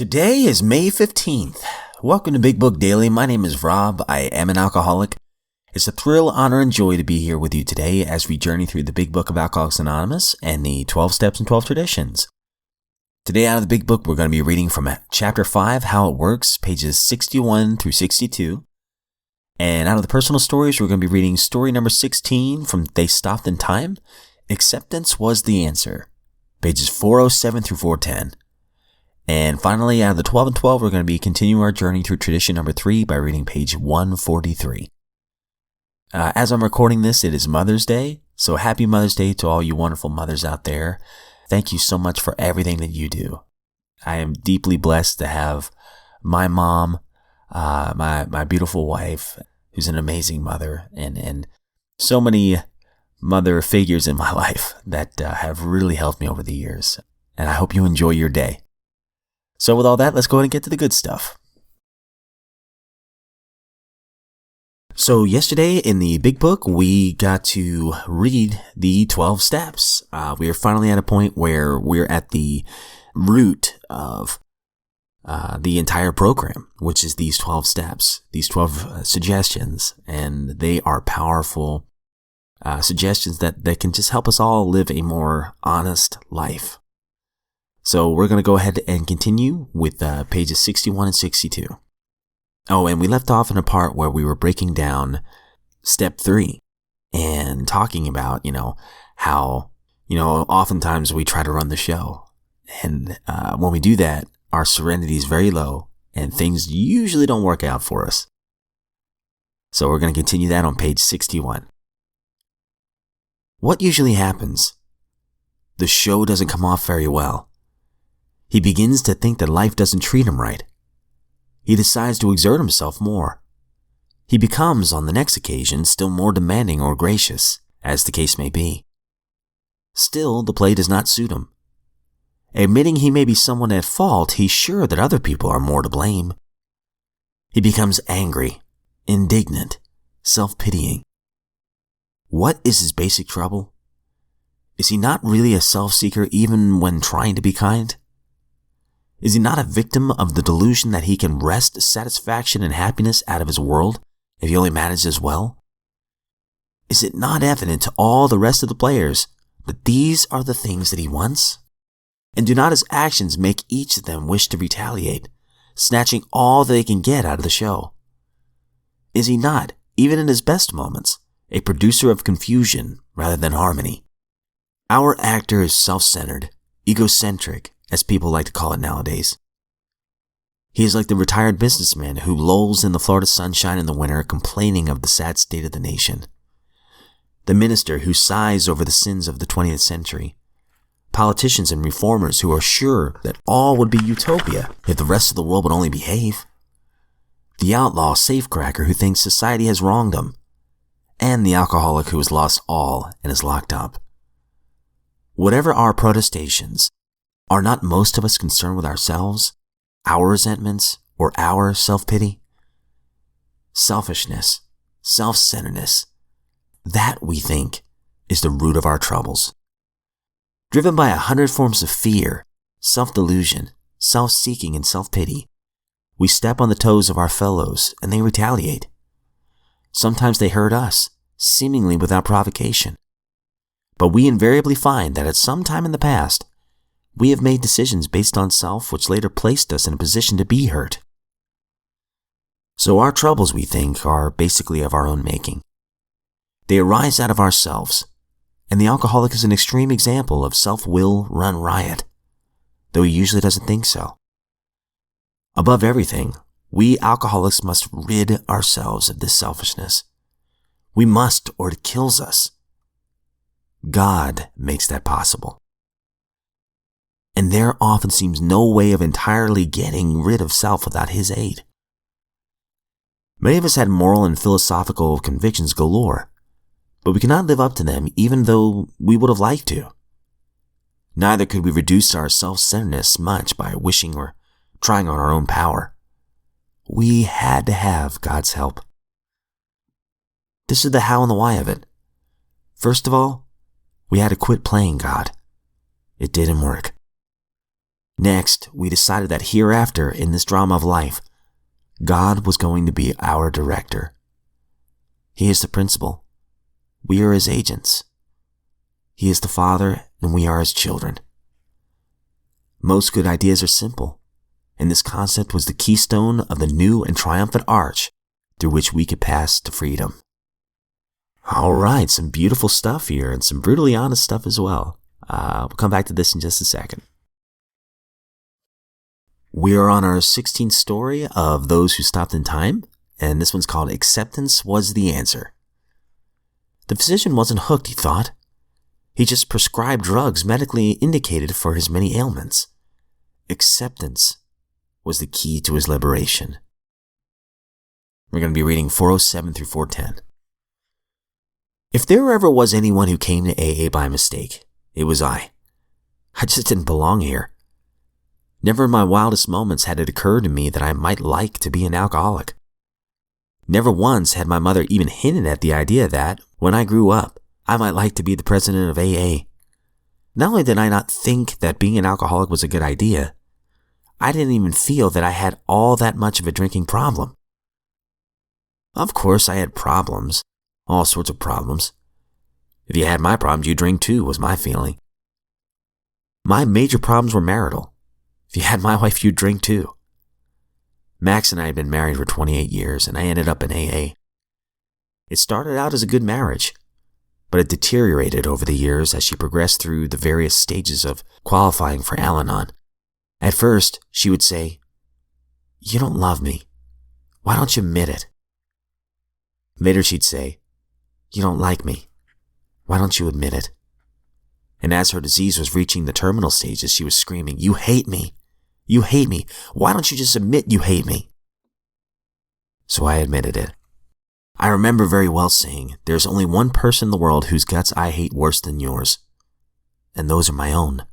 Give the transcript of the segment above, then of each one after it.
Today is May 15th. Welcome to Big Book Daily. My name is Rob. I am an alcoholic. It's a thrill, honor, and joy to be here with you today as we journey through the Big Book of Alcoholics Anonymous and the 12 Steps and 12 Traditions. Today out of the Big Book, we're going to be reading from Chapter 5, How It Works, pages 61 through 62. And out of the personal stories, we're going to be reading story number 16 from They Stopped in Time, Acceptance Was the Answer, pages 407 through 410. And finally, out of the 12 and 12, we're going to be continuing our journey through tradition number 3 by reading page 143. As I'm recording this, it is Mother's Day, so happy Mother's Day to all you wonderful mothers out there. Thank you so much for everything that you do. I am deeply blessed to have my mom, my beautiful wife, who's an amazing mother, and so many mother figures in my life that have really helped me over the years. And I hope you enjoy your day. So with all that, let's go ahead and get to the good stuff. So yesterday in the Big Book, we got to read the 12 steps. We are finally at a point where we're at the root of the entire program, which is these 12 steps, these 12 suggestions, and they are powerful suggestions that can just help us all live a more honest life. So we're going to go ahead and continue with pages 61 and 62. Oh, and we left off in a part where we were breaking down step 3 and talking about, how, oftentimes we try to run the show. And when we do that, our serenity is very low and things usually don't work out for us. So we're going to continue that on page 61. What usually happens? The show doesn't come off very well. He begins to think that life doesn't treat him right. He decides to exert himself more. He becomes, on the next occasion, still more demanding or gracious, as the case may be. Still, the play does not suit him. Admitting he may be someone at fault, he's sure that other people are more to blame. He becomes angry, indignant, self-pitying. What is his basic trouble? Is he not really a self-seeker even when trying to be kind? Is he not a victim of the delusion that he can wrest satisfaction and happiness out of his world if he only manages well? Is it not evident to all the rest of the players that these are the things that he wants? And do not his actions make each of them wish to retaliate, snatching all that they can get out of the show? Is he not, even in his best moments, a producer of confusion rather than harmony? Our actor is self-centered, egocentric, as people like to call it nowadays. He is like the retired businessman who lolls in the Florida sunshine in the winter complaining of the sad state of the nation. The minister who sighs over the sins of the 20th century. Politicians and reformers who are sure that all would be utopia if the rest of the world would only behave. The outlaw safecracker who thinks society has wronged him. And the alcoholic who has lost all and is locked up. Whatever our protestations, are not most of us concerned with ourselves, our resentments, or our self-pity? Selfishness, self-centeredness, that, we think, is the root of our troubles. Driven by 100 forms of fear, self-delusion, self-seeking, and self-pity, we step on the toes of our fellows and they retaliate. Sometimes they hurt us, seemingly without provocation. But we invariably find that at some time in the past, we have made decisions based on self which later placed us in a position to be hurt. So our troubles, we think, are basically of our own making. They arise out of ourselves, and the alcoholic is an extreme example of self-will run riot, though he usually doesn't think so. Above everything, we alcoholics must rid ourselves of this selfishness. We must, or it kills us. God makes that possible. And there often seems no way of entirely getting rid of self without his aid. Many of us had moral and philosophical convictions galore, but we cannot live up to them even though we would have liked to. Neither could we reduce our self-centeredness much by wishing or trying on our own power. We had to have God's help. This is the how and the why of it. First of all, we had to quit playing God. It didn't work. Next, we decided that hereafter in this drama of life, God was going to be our director. He is the principal. We are his agents. He is the father, and we are his children. Most good ideas are simple, and this concept was the keystone of the new and triumphant arch through which we could pass to freedom. All right, some beautiful stuff here, and some brutally honest stuff as well. We'll come back to this in just a second. We are on our 16th story of Those Who Stopped in Time, and this one's called Acceptance Was the Answer. The physician wasn't hooked, he thought. He just prescribed drugs medically indicated for his many ailments. Acceptance was the key to his liberation. We're going to be reading 407 through 410. If there ever was anyone who came to AA by mistake, it was I. I just didn't belong here. Never in my wildest moments had it occurred to me that I might like to be an alcoholic. Never once had my mother even hinted at the idea that, when I grew up, I might like to be the president of AA. Not only did I not think that being an alcoholic was a good idea, I didn't even feel that I had all that much of a drinking problem. Of course, I had problems, all sorts of problems. If you had my problems, you drink too, was my feeling. My major problems were marital. If you had my wife, you'd drink too. Max and I had been married for 28 years, and I ended up in AA. It started out as a good marriage, but it deteriorated over the years as she progressed through the various stages of qualifying for Al-Anon. At first, she would say, "You don't love me. Why don't you admit it?" Later she'd say, "You don't like me. Why don't you admit it?" And as her disease was reaching the terminal stages, she was screaming, "You hate me. You hate me. Why don't you just admit you hate me?" So I admitted it. I remember very well saying, "There's only one person in the world whose guts I hate worse than yours, and those are my own."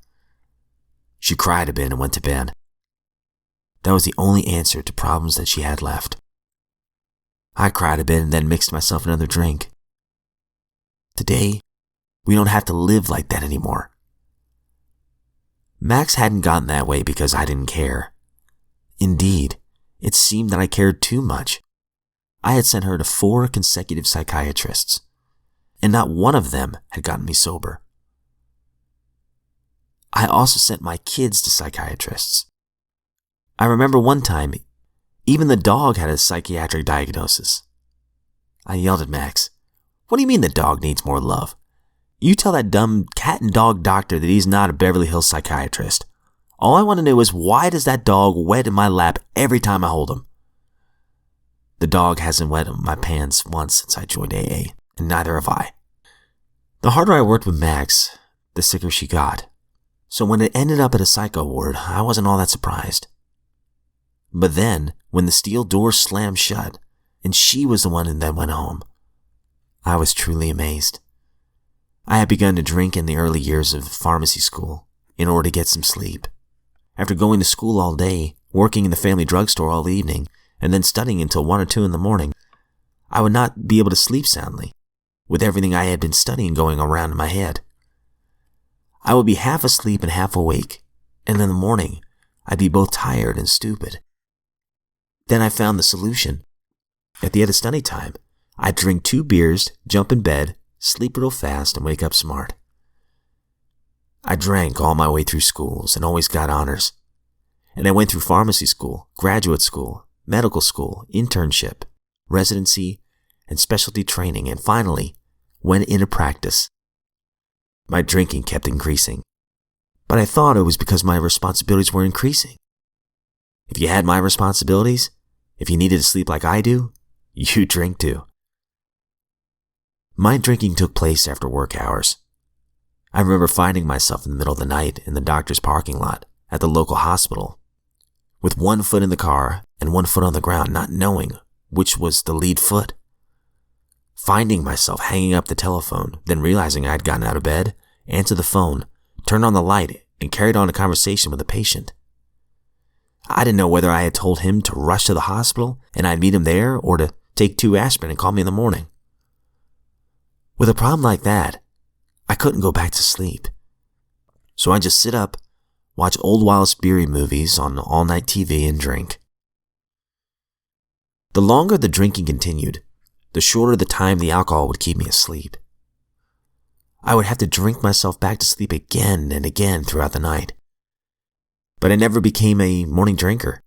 She cried a bit and went to bed. That was the only answer to problems that she had left. I cried a bit and then mixed myself another drink. Today, we don't have to live like that anymore. Max hadn't gotten that way because I didn't care. Indeed, it seemed that I cared too much. I had sent her to 4 consecutive psychiatrists, and not one of them had gotten me sober. I also sent my kids to psychiatrists. I remember one time, even the dog had a psychiatric diagnosis. I yelled at Max, "What do you mean the dog needs more love? You tell that dumb cat and dog doctor that he's not a Beverly Hills psychiatrist. All I want to know is why does that dog wet in my lap every time I hold him?" The dog hasn't wet my pants once since I joined AA, and neither have I. The harder I worked with Max, the sicker she got. So when it ended up at a psycho ward, I wasn't all that surprised. But then, when the steel door slammed shut, and she was the one who then went home, I was truly amazed. I had begun to drink in the early years of pharmacy school in order to get some sleep. After going to school all day, working in the family drugstore all evening, and then studying until 1 or 2 in the morning, I would not be able to sleep soundly, with everything I had been studying going around in my head. I would be half asleep and half awake, and in the morning, I'd be both tired and stupid. Then I found the solution. At the end of study time, I'd drink 2 beers, jump in bed, sleep real fast, and wake up smart. I drank all my way through schools and always got honors. And I went through pharmacy school, graduate school, medical school, internship, residency, and specialty training, and finally went into practice. My drinking kept increasing, but I thought it was because my responsibilities were increasing. If you had my responsibilities, if you needed to sleep like I do, you drink too. My drinking took place after work hours. I remember finding myself in the middle of the night in the doctor's parking lot at the local hospital, with 1 foot in the car and 1 foot on the ground, not knowing which was the lead foot. Finding myself hanging up the telephone, then realizing I had gotten out of bed, answered the phone, turned on the light, and carried on a conversation with a patient. I didn't know whether I had told him to rush to the hospital and I'd meet him there, or to take 2 aspirin and call me in the morning. With a problem like that, I couldn't go back to sleep. So I just sit up, watch old Wallace Beery movies on all-night TV, and drink. The longer the drinking continued, the shorter the time the alcohol would keep me asleep. I would have to drink myself back to sleep again and again throughout the night. But I never became a morning drinker.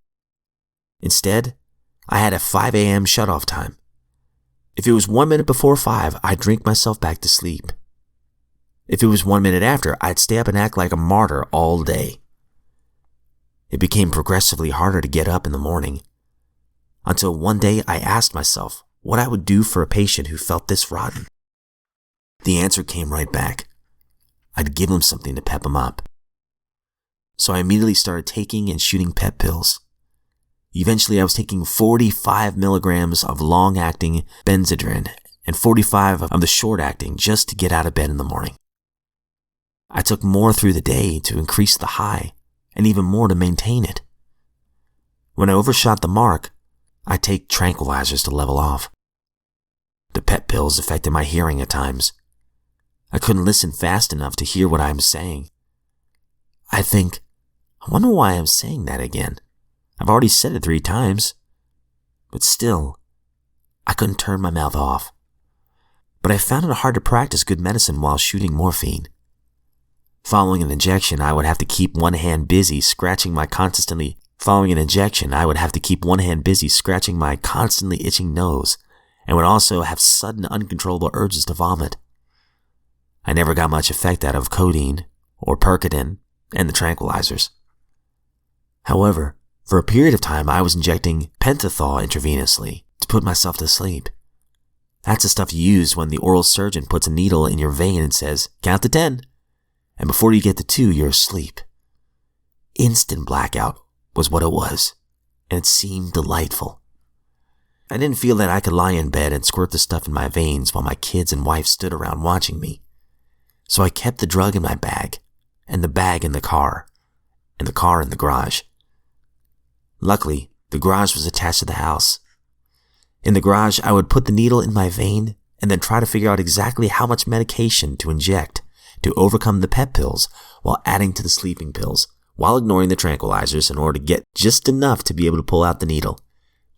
Instead, I had a 5 a.m. shut-off time. If it was 1 minute before 5, I'd drink myself back to sleep. If it was 1 minute after, I'd stay up and act like a martyr all day. It became progressively harder to get up in the morning, until one day I asked myself what I would do for a patient who felt this rotten. The answer came right back. I'd give him something to pep him up. So I immediately started taking and shooting pep pills. Eventually I was taking 45 milligrams of long-acting Benzedrine and 45 of the short-acting just to get out of bed in the morning. I took more through the day to increase the high, and even more to maintain it. When I overshot the mark, I'd take tranquilizers to level off. The pep pills affected my hearing at times. I couldn't listen fast enough to hear what I was saying. I wonder why I'm saying that again. I've already said it 3 times. But still, I couldn't turn my mouth off. But I found it hard to practice good medicine while shooting morphine. Following an injection, I would have to keep one hand busy scratching my constantly itching nose, and would also have sudden uncontrollable urges to vomit. I never got much effect out of codeine or Percodan and the tranquilizers. However, for a period of time I was injecting pentothal intravenously to put myself to sleep. That's the stuff you use when the oral surgeon puts a needle in your vein and says, "Count to 10. And before you get to 2, you're asleep. Instant blackout was what it was, and it seemed delightful. I didn't feel that I could lie in bed and squirt the stuff in my veins while my kids and wife stood around watching me. So I kept the drug in my bag, and the bag in the car, and the car in the garage. Luckily, the garage was attached to the house. In the garage, I would put the needle in my vein and then try to figure out exactly how much medication to inject to overcome the pep pills while adding to the sleeping pills, while ignoring the tranquilizers in order to get just enough to be able to pull out the needle,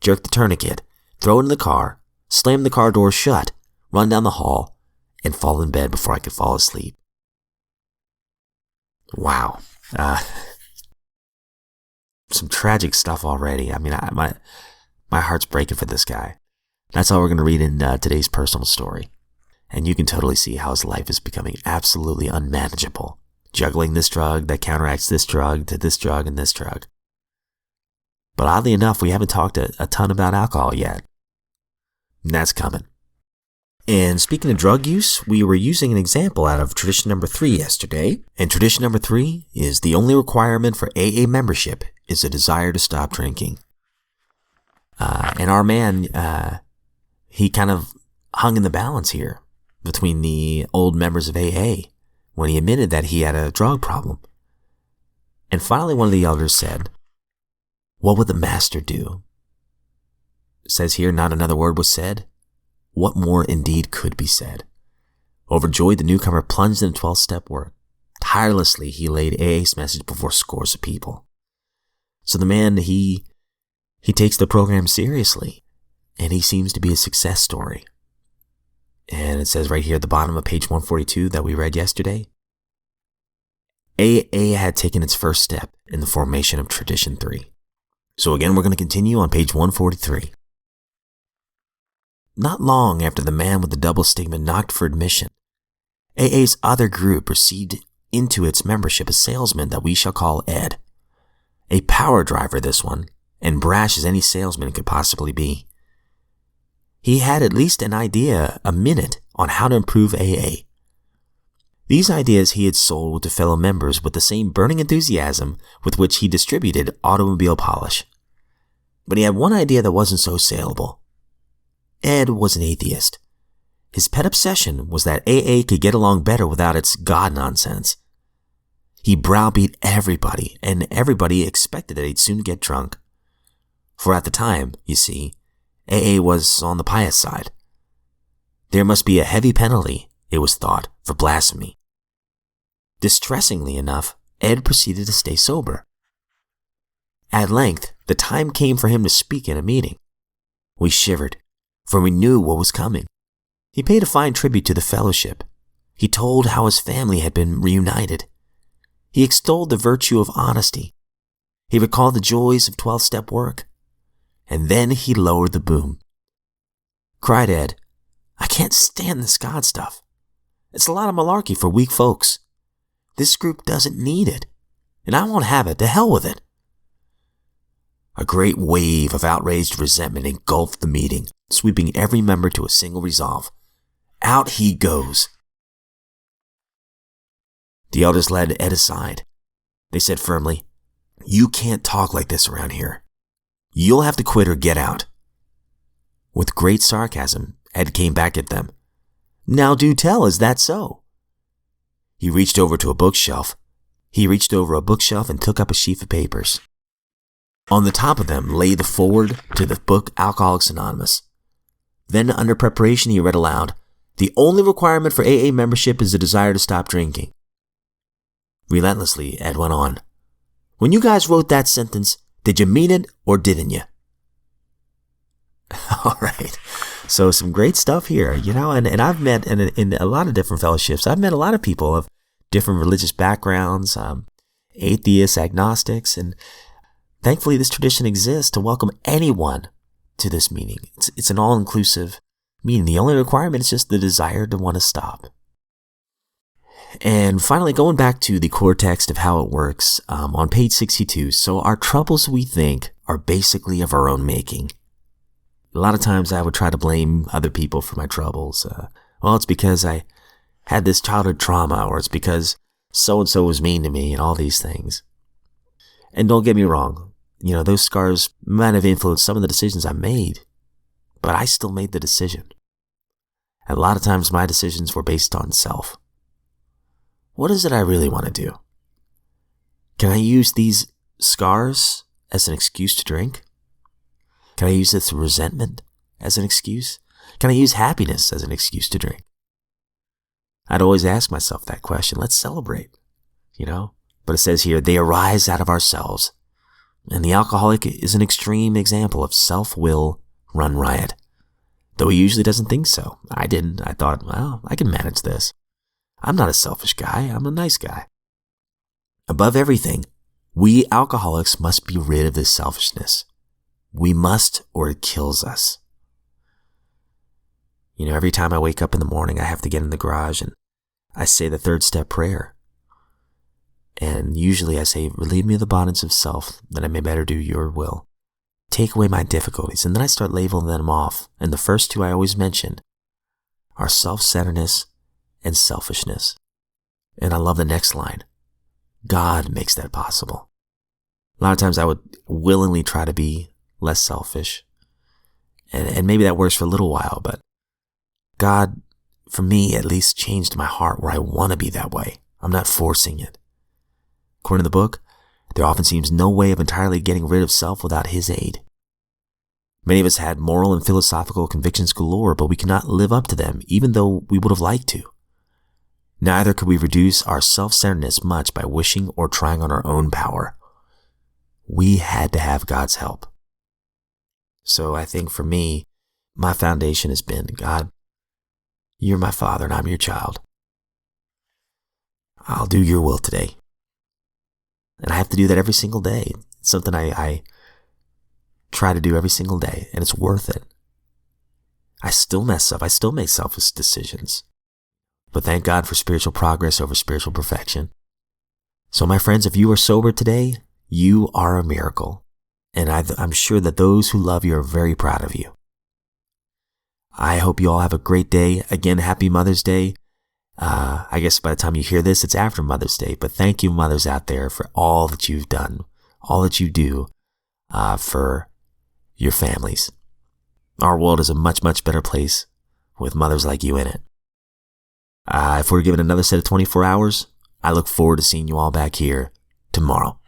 jerk the tourniquet, throw it in the car, slam the car door shut, run down the hall, and fall in bed before I could fall asleep. Wow. Some tragic stuff already. I mean, my heart's breaking for this guy. That's all we're going to read in today's personal story. And you can totally see how his life is becoming absolutely unmanageable. Juggling this drug that counteracts this drug to this drug and this drug. But oddly enough, we haven't talked a ton about alcohol yet. And that's coming. And speaking of drug use, we were using an example out of tradition number 3 yesterday. And tradition number 3 is the only requirement for AA membership is a desire to stop drinking. And our man, he kind of hung in the balance here between the old members of AA when he admitted that he had a drug problem. And finally, one of the elders said, "What would the master do?" It says here, not another word was said. What more indeed could be said? Overjoyed, the newcomer plunged into 12-step work. Tirelessly, he laid AA's message before scores of people. So the man, he takes the program seriously, and he seems to be a success story. And it says right here at the bottom of page 142 that we read yesterday, AA had taken its first step in the formation of Tradition 3. So again, we're going to continue on page 143. Not long after the man with the double stigma knocked for admission, AA's other group received into its membership a salesman that we shall call Ed. A power driver, this one, and brash as any salesman could possibly be. He had at least an idea a minute on how to improve AA. These ideas he had sold to fellow members with the same burning enthusiasm with which he distributed automobile polish. But he had one idea that wasn't so saleable. Ed was an atheist. His pet obsession was that AA could get along better without its God nonsense. He browbeat everybody, and everybody expected that he'd soon get drunk. For at the time, you see, AA was on the pious side. There must be a heavy penalty, it was thought, for blasphemy. Distressingly enough, Ed proceeded to stay sober. At length, the time came for him to speak in a meeting. We shivered, for we knew what was coming. He paid a fine tribute to the fellowship. He told how his family had been reunited. He extolled the virtue of honesty. He recalled the joys of 12-step work. And then he lowered the boom. Cried Ed, "I can't stand this God stuff. It's a lot of malarkey for weak folks. This group doesn't need it, and I won't have it. To hell with it." A great wave of outraged resentment engulfed the meeting, sweeping every member to a single resolve. Out he goes. The elders led Ed aside. They said firmly, "You can't talk like this around here. You'll have to quit or get out." With great sarcasm, Ed came back at them. "Now do tell, is that so?" He reached over a bookshelf and took up a sheaf of papers. On the top of them lay the foreword to the book Alcoholics Anonymous. Then, under preparation, he read aloud, "The only requirement for AA membership is a desire to stop drinking." Relentlessly, Ed went on, "When you guys wrote that sentence, did you mean it or didn't you?" All right. So some great stuff here, and I've met in a lot of different fellowships. I've met a lot of people of different religious backgrounds, atheists, agnostics, and thankfully this tradition exists to welcome anyone to this meeting. It's an all-inclusive meeting. The only requirement is just the desire to want to stop. And finally, going back to the core text of how it works, on page 62, so our troubles, we think, are basically of our own making. A lot of times I would try to blame other people for my troubles. Well, it's because I had this childhood trauma, or it's because so-and-so was mean to me, and all these things. And don't get me wrong, those scars might have influenced some of the decisions I made, but I still made the decision. And a lot of times my decisions were based on self. What is it I really want to do? Can I use these scars as an excuse to drink? Can I use this resentment as an excuse? Can I use happiness as an excuse to drink? I'd always ask myself that question. Let's celebrate, But it says here, they arise out of ourselves. And the alcoholic is an extreme example of self-will run riot. Though he usually doesn't think so. I didn't. I thought, well, I can manage this. I'm not a selfish guy. I'm a nice guy. Above everything, we alcoholics must be rid of this selfishness. We must, or it kills us. Every time I wake up in the morning, I have to get in the garage and I say the 3rd step prayer. And usually I say, "Relieve me of the bondage of self, that I may better do your will. Take away my difficulties." And then I start labeling them off. And the first two I always mention are self-centeredness and selfishness. And I love the next line. God makes that possible. A lot of times I would willingly try to be less selfish. And maybe that works for a little while, but God, for me at least, changed my heart where I want to be that way. I'm not forcing it. According to the book, there often seems no way of entirely getting rid of self without His aid. Many of us had moral and philosophical convictions galore, but we cannot live up to them, even though we would have liked to. Neither could we reduce our self-centeredness much by wishing or trying on our own power. We had to have God's help. So I think for me, my foundation has been, God, you're my Father and I'm your child. I'll do your will today. And I have to do that every single day. It's something I try to do every single day, and it's worth it. I still mess up. I still make selfish decisions. But thank God for spiritual progress over spiritual perfection. So my friends, if you are sober today, you are a miracle. And I'm sure that those who love you are very proud of you. I hope you all have a great day. Again, happy Mother's Day. I guess by the time you hear this, it's after Mother's Day. But thank you, mothers out there, for all that you've done, all that you do for your families. Our world is a much, much better place with mothers like you in it. If we're given another set of 24 hours, I look forward to seeing you all back here tomorrow.